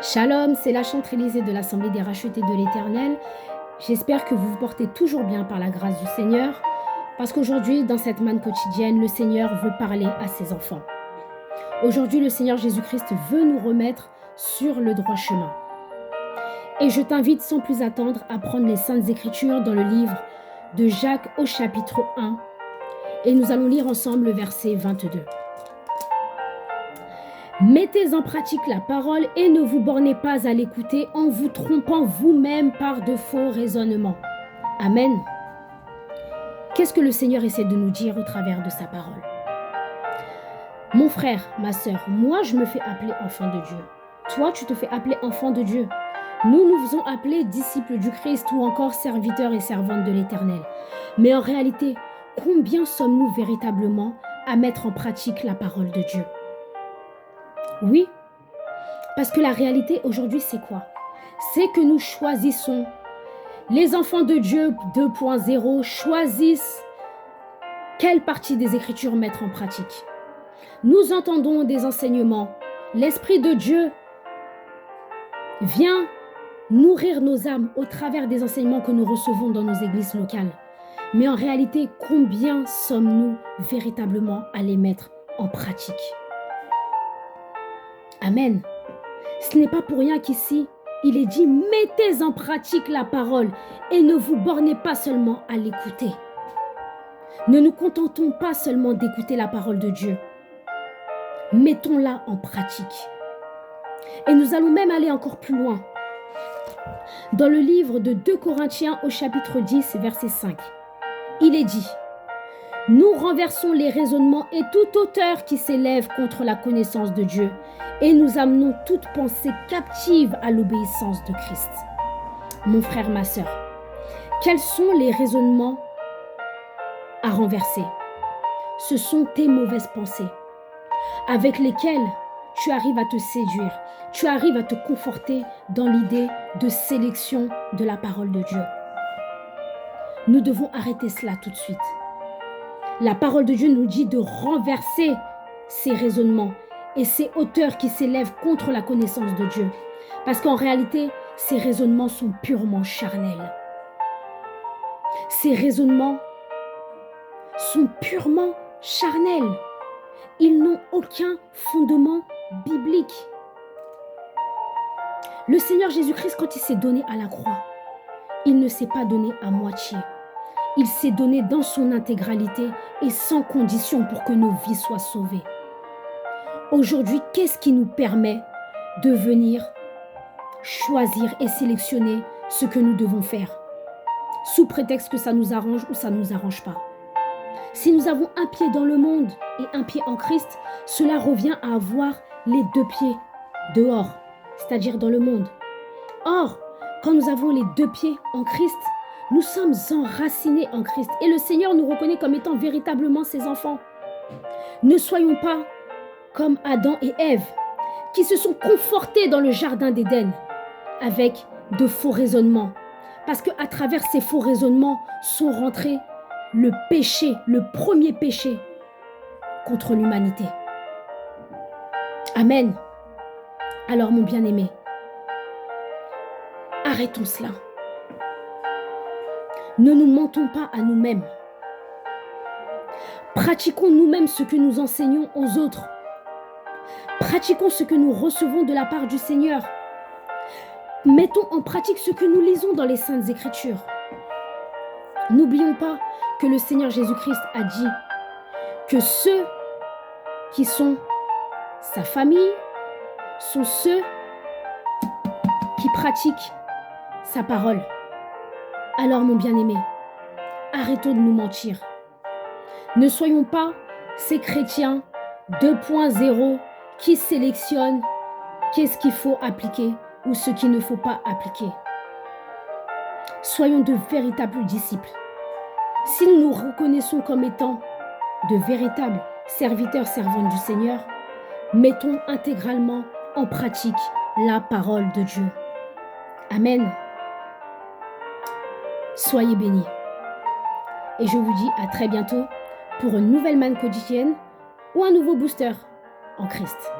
Shalom, c'est la chante Élysée de l'Assemblée des rachetés de l'Éternel. J'espère que vous vous portez toujours bien par la grâce du Seigneur, parce qu'aujourd'hui, dans cette manne quotidienne, le Seigneur veut parler à ses enfants. Aujourd'hui, le Seigneur Jésus-Christ veut nous remettre sur le droit chemin. Et je t'invite sans plus attendre à prendre les Saintes Écritures dans le livre de Jacques au chapitre 1, et nous allons lire ensemble le verset 22. Mettez en pratique la parole et ne vous bornez pas à l'écouter en vous trompant vous-même par de faux raisonnements. Amen. Qu'est-ce que le Seigneur essaie de nous dire au travers de sa parole? Mon frère, ma sœur, moi je me fais appeler enfant de Dieu. Toi, tu te fais appeler enfant de Dieu. Nous nous faisons appeler disciples du Christ ou encore serviteurs et servantes de l'Éternel. Mais en réalité, combien sommes-nous véritablement à mettre en pratique la parole de Dieu? Oui, parce que la réalité aujourd'hui, c'est quoi? C'est que nous choisissons. Les enfants de Dieu 2.0 choisissent quelle partie des Écritures mettre en pratique. Nous entendons des enseignements. L'Esprit de Dieu vient nourrir nos âmes au travers des enseignements que nous recevons dans nos églises locales. Mais en réalité, combien sommes-nous véritablement à les mettre en pratique? Amen. Ce n'est pas pour rien qu'ici, il est dit, mettez en pratique la parole et ne vous bornez pas seulement à l'écouter. Ne nous contentons pas seulement d'écouter la parole de Dieu. Mettons-la en pratique. Et nous allons même aller encore plus loin. Dans le livre de 2 Corinthiens au chapitre 10, verset 5, il est dit, nous renversons les raisonnements et toute hauteur qui s'élève contre la connaissance de Dieu et nous amenons toute pensée captive à l'obéissance de Christ. Mon frère, ma sœur, quels sont les raisonnements à renverser? Ce sont tes mauvaises pensées avec lesquelles tu arrives à te séduire, tu arrives à te conforter dans l'idée de sélection de la parole de Dieu. Nous devons arrêter cela tout de suite. La parole de Dieu nous dit de renverser ces raisonnements et ces hauteurs qui s'élèvent contre la connaissance de Dieu. Parce qu'en réalité, ces raisonnements sont purement charnels. Ces raisonnements sont purement charnels. Ils n'ont aucun fondement biblique. Le Seigneur Jésus-Christ, quand il s'est donné à la croix, il ne s'est pas donné à moitié. Il s'est donné dans son intégralité et sans condition pour que nos vies soient sauvées. Aujourd'hui, qu'est-ce qui nous permet de venir choisir et sélectionner ce que nous devons faire, sous prétexte que ça nous arrange ou ça ne nous arrange pas? Si nous avons un pied dans le monde et un pied en Christ, cela revient à avoir les deux pieds dehors, c'est-à-dire dans le monde. Or, quand nous avons les deux pieds en Christ, nous sommes enracinés en Christ et le Seigneur nous reconnaît comme étant véritablement ses enfants. Ne soyons pas comme Adam et Ève qui se sont confortés dans le jardin d'Éden avec de faux raisonnements. Parce qu'à travers ces faux raisonnements sont rentrés le péché, le premier péché contre l'humanité. Amen. Alors mon bien-aimé, arrêtons cela. Ne nous mentons pas à nous-mêmes. Pratiquons nous-mêmes ce que nous enseignons aux autres. Pratiquons ce que nous recevons de la part du Seigneur. Mettons en pratique ce que nous lisons dans les Saintes Écritures. N'oublions pas que le Seigneur Jésus-Christ a dit que ceux qui sont sa famille sont ceux qui pratiquent sa parole. Alors mon bien-aimé, arrêtons de nous mentir. Ne soyons pas ces chrétiens 2.0 qui sélectionnent qu'est-ce qu'il faut appliquer ou ce qu'il ne faut pas appliquer. Soyons de véritables disciples. Si nous nous reconnaissons comme étant de véritables serviteurs servantes du Seigneur, mettons intégralement en pratique la parole de Dieu. Amen. Soyez bénis. Et je vous dis à très bientôt pour une nouvelle manne quotidienne ou un nouveau booster en Christ.